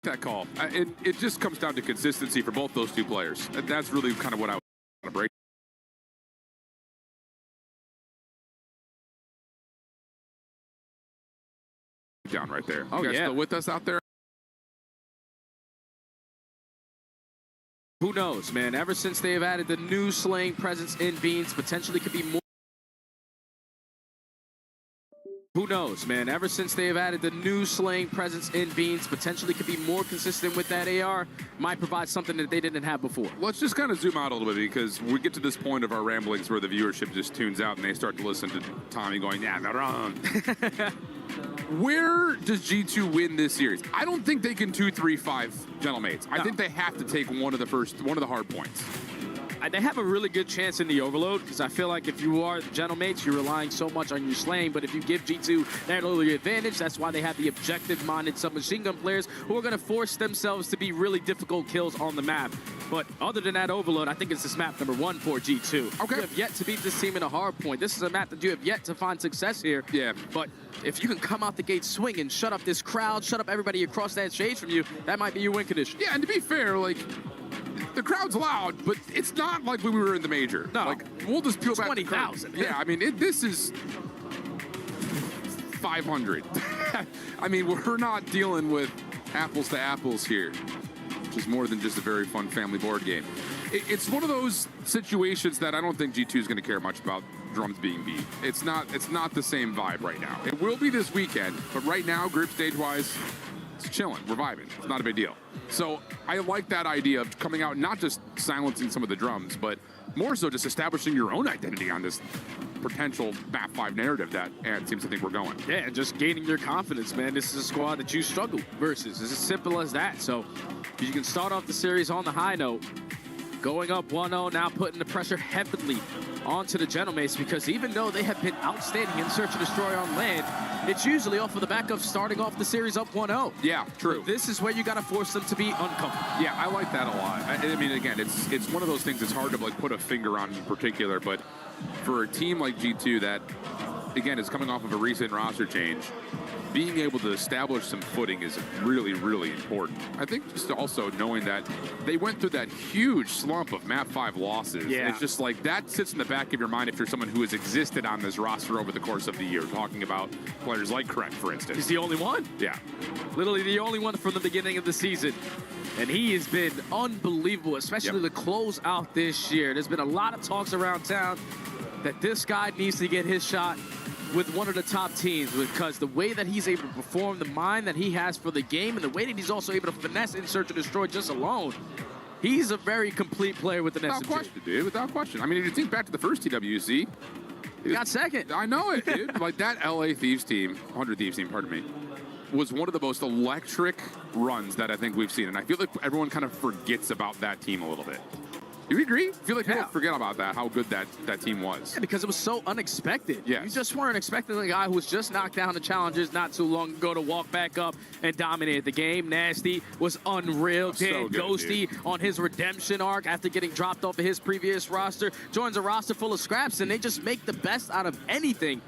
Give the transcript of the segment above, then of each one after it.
that call. It just comes down to consistency for both those two players. And that's really kind of what I want to break down right there. Oh, you guys yeah. still with us out there? Who knows, man? Ever since they have added the new slaying presence in Beans, potentially could be more. Who knows, man? Ever since they have added the new slaying presence in Beans, potentially could be more consistent with that AR, might provide something that they didn't have before. Let's just kind of zoom out a little bit, because we get to this point of our ramblings where the viewership just tunes out and they start to listen to Tommy going, yeah, they're wrong. Where does G2 win this series? I don't think they can 2-3-5 Gentlemates. I think they have to take one of the hard points. They have a really good chance in the overload, because I feel like if you are the Gentlemates, you're relying so much on your slaying, but if you give G2 that early advantage, that's why they have the objective-minded submachine gun players who are going to force themselves to be really difficult kills on the map. But other than that overload, I think it's this map number 1 for G2. Okay. You have yet to beat this team in a hard point. This is a map that you have yet to find success here. Yeah. But if you can come out the gate swinging, shut up this crowd, shut up everybody across that shade from you, that might be your win condition. Yeah, and to be fair, like, the crowd's loud, but it's not like when we were in the major. No. Like, we'll just peel back 20,000. Yeah, I mean, this is 500. I mean, we're not dealing with apples to apples here, which is more than just a very fun family board game. It's one of those situations that I don't think G2 is going to care much about drums being beat. It's not the same vibe right now. It will be this weekend, but right now, group stage-wise, it's chilling. We're vibing. It's not a big deal. So I like that idea of coming out, not just silencing some of the drums, but more so just establishing your own identity on this potential BAP 5 narrative that Ant seems to think we're going. Yeah, and just gaining your confidence, man. This is a squad that you struggle versus. It's as simple as that. So you can start off the series on the high note, going up 1-0, now putting the pressure heavily onto the Gentlemates, because even though they have been outstanding in Search and Destroy on land, it's usually off of the back of starting off the series up 1-0. Yeah, true. This is where you got to force them to be uncomfortable. Yeah, I like that a lot. I mean, again, it's one of those things that's hard to like put a finger on in particular, but for a team like G2 that, again, is coming off of a recent roster change, being able to establish some footing is really, really important. I think just also knowing that they went through that huge slump of map 5 losses. Yeah. It's just like that sits in the back of your mind if you're someone who has existed on this roster over the course of the year, talking about players like Correct, for instance. He's the only one. Yeah. Literally the only one from the beginning of the season. And he has been unbelievable, especially to close out this year. There's been a lot of talks around town that this guy needs to get his shot with one of the top teams, because the way that he's able to perform, the mind that he has for the game, and the way that he's also able to finesse in Search and Destroy just alone, he's a very complete player with an SMG. Without question, dude. Without question. I mean, if you think back to the first TWC, he got second. I know it, dude. Like that LA Thieves team, 100 Thieves team, pardon me, was one of the most electric runs that I think we've seen. And I feel like everyone kind of forgets about that team a little bit. Do you agree? I feel like people forget about that, how good that team was. Yeah, because it was so unexpected. Yes. You just weren't expecting a guy who was just knocked down the challengers not too long ago to walk back up and dominate the game. Nasty was unreal. Dan Ghosty on his redemption arc after getting dropped off of his previous roster, joins a roster full of scraps, and they just make the best out of anything.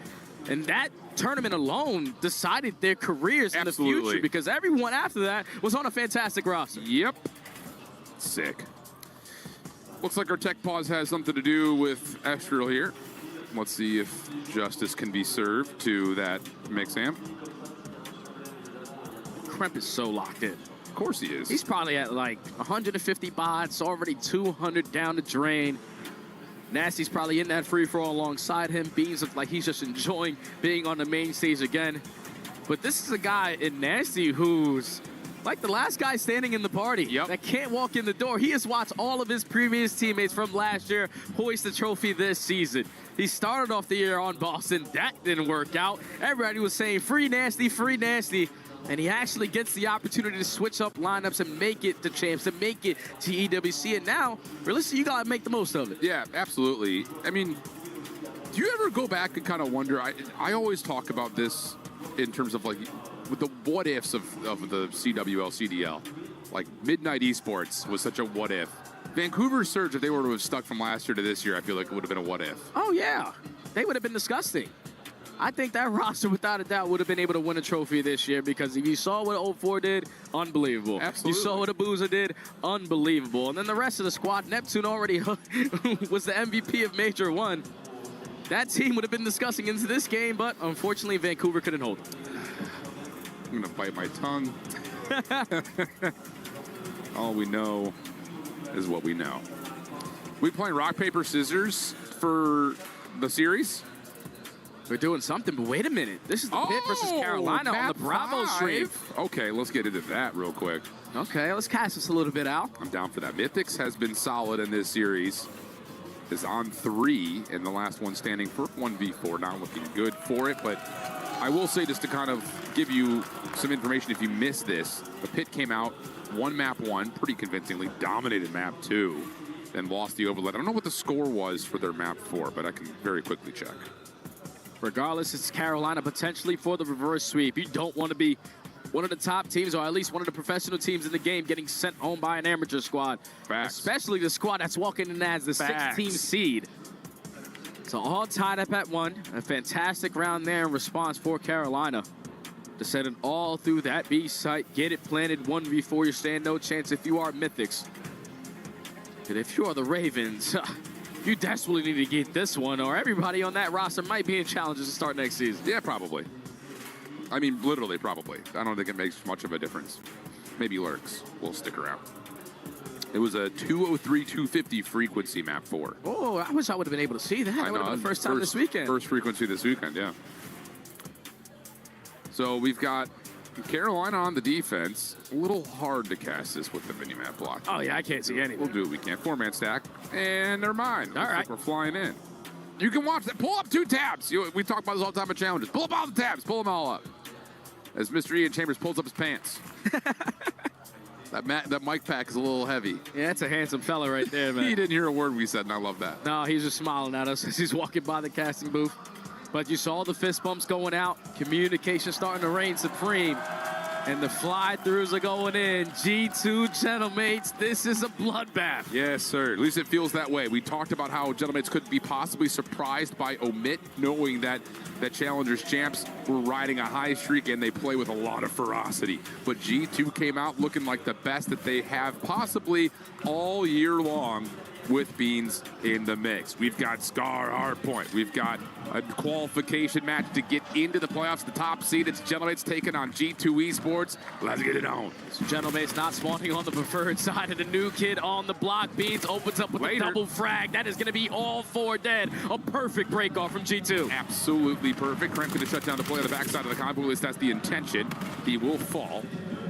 And that tournament alone decided their careers in the future, because everyone after that was on a fantastic roster. Yep. Sick. Looks like our tech pause has something to do with Estrel here. Let's see if justice can be served to that mix amp. Kremp is so locked in. Of course he is. He's probably at like 150 bots, already 200 down the drain. Nasty's probably in that free-for-all alongside him. Beans looks like he's just enjoying being on the main stage again. But this is a guy in Nasty who's like the last guy standing in the party that can't walk in the door. He has watched all of his previous teammates from last year hoist the trophy this season. He started off the year on Boston. That didn't work out. Everybody was saying, free Nasty, free Nasty. And he actually gets the opportunity to switch up lineups and make it to champs, and make it to EWC. And now, realistically, you got to make the most of it. Yeah, absolutely. I mean, do you ever go back and kind of wonder, I always talk about this in terms of like, with the what ifs of the CWL, CDL. Like Midnight Esports was such a what if. Vancouver Surge, if they were to have stuck from last year to this year, I feel like it would have been a what if. Oh yeah, they would have been disgusting. I think that roster, without a doubt, would have been able to win a trophy this year because if you saw what 04 did, unbelievable. Absolutely. You saw what Abuza did, unbelievable. And then the rest of the squad, Neptune already was the MVP of Major 1. That team would have been discussing into this game, but unfortunately, Vancouver couldn't hold it. I'm going to bite my tongue. All we know is what we know. We playing rock, paper, scissors for the series? We're doing something, but wait a minute. This is the Pitt versus Carolina on the Bravo stream. Okay, let's get into that real quick. Okay, let's cast this a little bit out. I'm down for that. Mythics has been solid in this series. Is on 3 and the last one standing for 1v4. Not looking good for it, but I will say just to kind of give you some information if you missed this, the Pitt came out, won map 1 pretty convincingly, dominated map 2, then lost the overload. I don't know what the score was for their map 4, but I can very quickly check. Regardless, it's Carolina potentially for the reverse sweep. You don't want to be one of the top teams, or at least one of the professional teams in the game, getting sent home by an amateur squad. Facts. Especially the squad that's walking in as the 16 seed. So all tied up at 1. A fantastic round there in response for Carolina. To send it all through that B site, get it planted 1v4. You stand no chance if you are Mythics. And if you are the Ravens, you desperately need to get this one, or everybody on that roster might be in challenges to start next season. Yeah, probably. I mean, literally, probably. I don't think it makes much of a difference. Maybe Lurks will stick around. It was a 203-250 frequency map 4. Oh, I wish I would have been able to see that. That would have been the first time this weekend. First frequency this weekend, yeah. So we've got Carolina on the defense. A little hard to cast this with the mini-map block. Oh, yeah, I can't see anything. We'll do what we can. 4-man stack, and they're mine. All right. We're flying in. You can watch that. Pull up 2 tabs. We talk about this all the time at challenges. Pull up all the tabs. Pull them all up. As Mr. Ian Chambers pulls up his pants. That mic pack is a little heavy. Yeah, that's a handsome fella right there, man. He didn't hear a word we said, and I love that. No, he's just smiling at us as he's walking by the casting booth. But you saw the fist bumps going out. Communication starting to reign supreme. And the fly-throughs are going in. G2 Gentlemates, this is a bloodbath. Yes, sir. At least it feels that way. We talked about how Gentlemates could be possibly surprised by Omit, knowing that Challengers champs were riding a high streak and they play with a lot of ferocity. But G2 came out looking like the best that they have possibly all year long with Beans in the mix. We've got Scar Hardpoint. We've got a qualification match to get into the playoffs. The top seed, it's Gentlemates taking on G2 Esports. Let's get it on. Gentlemates not spawning on the preferred side, and the new kid on the block. Beans opens up with a double frag. That is going to be all 4 dead. A perfect break off from G2. Absolutely perfect. Kremp going to shut down the play on the backside of the convoy. At least that's the intention. He will fall.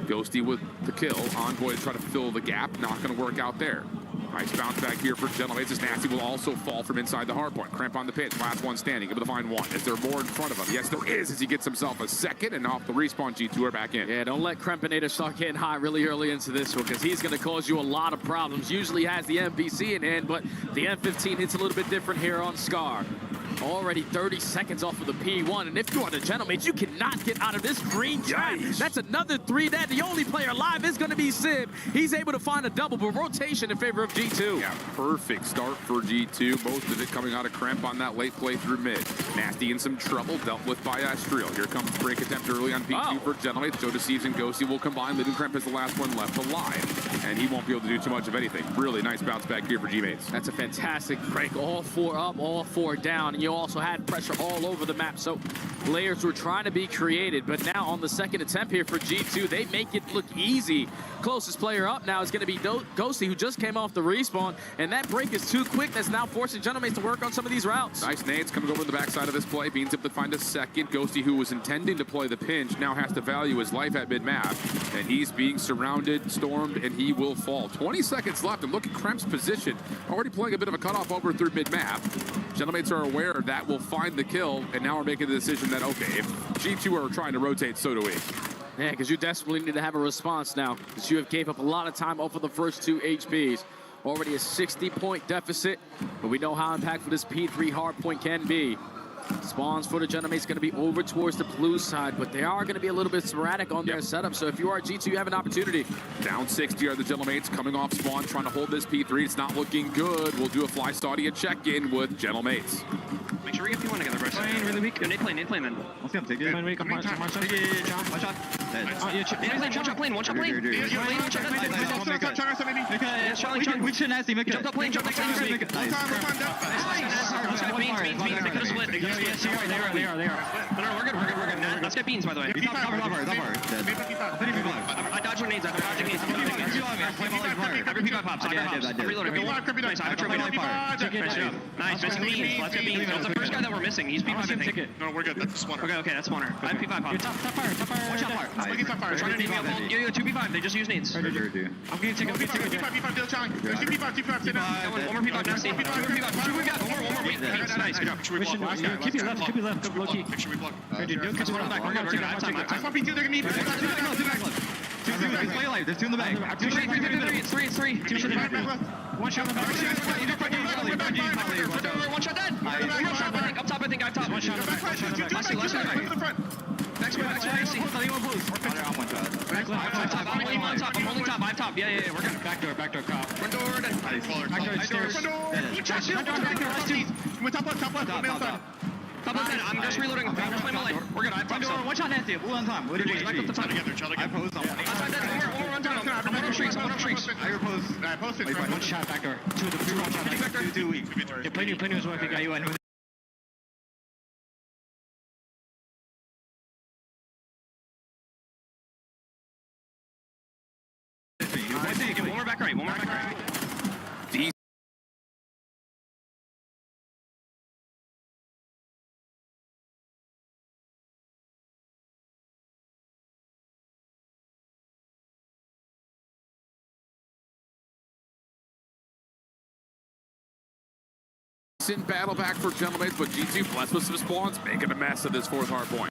Ghosty with the kill. Envoy to try to fill the gap. Not going to work out there. Nice bounce back here for Gentlemates. As Nasty will also fall from inside the hard point. Kremp on the pitch. Last one standing. Able to find one. Is there more in front of him? Yes, there is, as he gets himself a second. And off the respawn, G2 are back in. Yeah, don't let Krempinator start getting hot really early into this one, because he's going to cause you a lot of problems. Usually has the MVC in hand, but the M15 hits a little bit different here on Scar. Already 30 seconds off of the P1, and if you are the Gentlemates, you cannot get out of this green trap. That's another 3 dead. The only player alive is going to be Sib. He's able to find a double, but rotation in favor of G2. Yeah, perfect start for G2. Most of it coming out of Kremp on that late play through mid. Nasty in some trouble, dealt with by Astriel. Here comes break attempt early on P2 for Gentlemates. Joe Deceives and Ghosty will combine. Living Kremp is the last one left alive, and he won't be able to do too much of anything. Really nice bounce back here for G-Mates. That's a fantastic break. All 4 up, all 4 down, and you also had pressure all over the map, so players were trying to be creative, but now on the second attempt here for G2, they make it look easy. Closest player up now is going to be Ghosty, who just came off the respawn, and that break is too quick. That's now forcing Gentlemates to work on some of these routes. Nice nades coming over the backside of this play. Beans able to find a second. Ghosty, who was intending to play the pinch, now has to value his life at mid-map, and he's being surrounded, stormed, and he will fall. 20 seconds left, and look at Kremp's position. Already playing a bit of a cutoff over through mid-map. Gentlemates are aware that will find the kill, and now we're making the decision that, okay, if G2 are trying to rotate, so do we. Yeah, because you desperately need to have a response now, because you have gave up a lot of time off of the first 2 HPs. Already a 60-point deficit, but we know how impactful this P3 hard point can be. Spawns for the Gentlemates going to be over towards the blue side, but they are going to be a little bit sporadic on their setup. So if you are G2, you have an opportunity. Down 60 are the Gentlemates coming off spawn, trying to hold this P3. It's not looking good. We'll do a Fly Stadia check-in with Gentlemates. Make sure we get P1 together, bro. Playing really weak. Nade plane, man. Let's get him, take it. One shot. One shot. One shot plane. We should nasty, make it. Jump up plane. Nice. Beans. They could have split. They are. No, we're good. Let's get beans, by the way. He's up far. I dodged your nades. I'm dodging nades. Every P5 pops. I'm reloading. Nice. I have a trophy. Nice. Missing beans. Let's get beans. That's the first guy that we're missing. He's P5, I think. No, we're good. That's spawner. Okay, that's spawner. I have P5 pops. Top fire. One shot fire. We're trying to nade me up. Yo, 2P5. They just use nades. I'm getting ticket. P5, deal challenge. There's 2 P5, sit down. One more P5, nasty. One more. Wait. Nice, good job. Keep it left. Low key. Make sure we block. We're good. We're good. I have time. I spawn P2, they're gonna need. There's two in the back. It's three. Two shots. One shot. One shot dead. Up top, I think. Up top. One shot. Last two. Next one. I'm holding top. I have top. Yeah. We're good. Backdoor cop. Front door. Backdoor stairs. Top left head. I'm just reloading. I'm just playing my life. We're good. I have top still. One shot nasty. Blue on time. What did you Back up the top. I posed on one. Outside dead. One more run down. I'm on streaks. I posted. One shot backdoor. Two one shot. Too weak. Play new as well if you got you in. One more back right. In battle back for Gentlemates, but G2 blessed with some spawns, making a mess of this fourth hard point.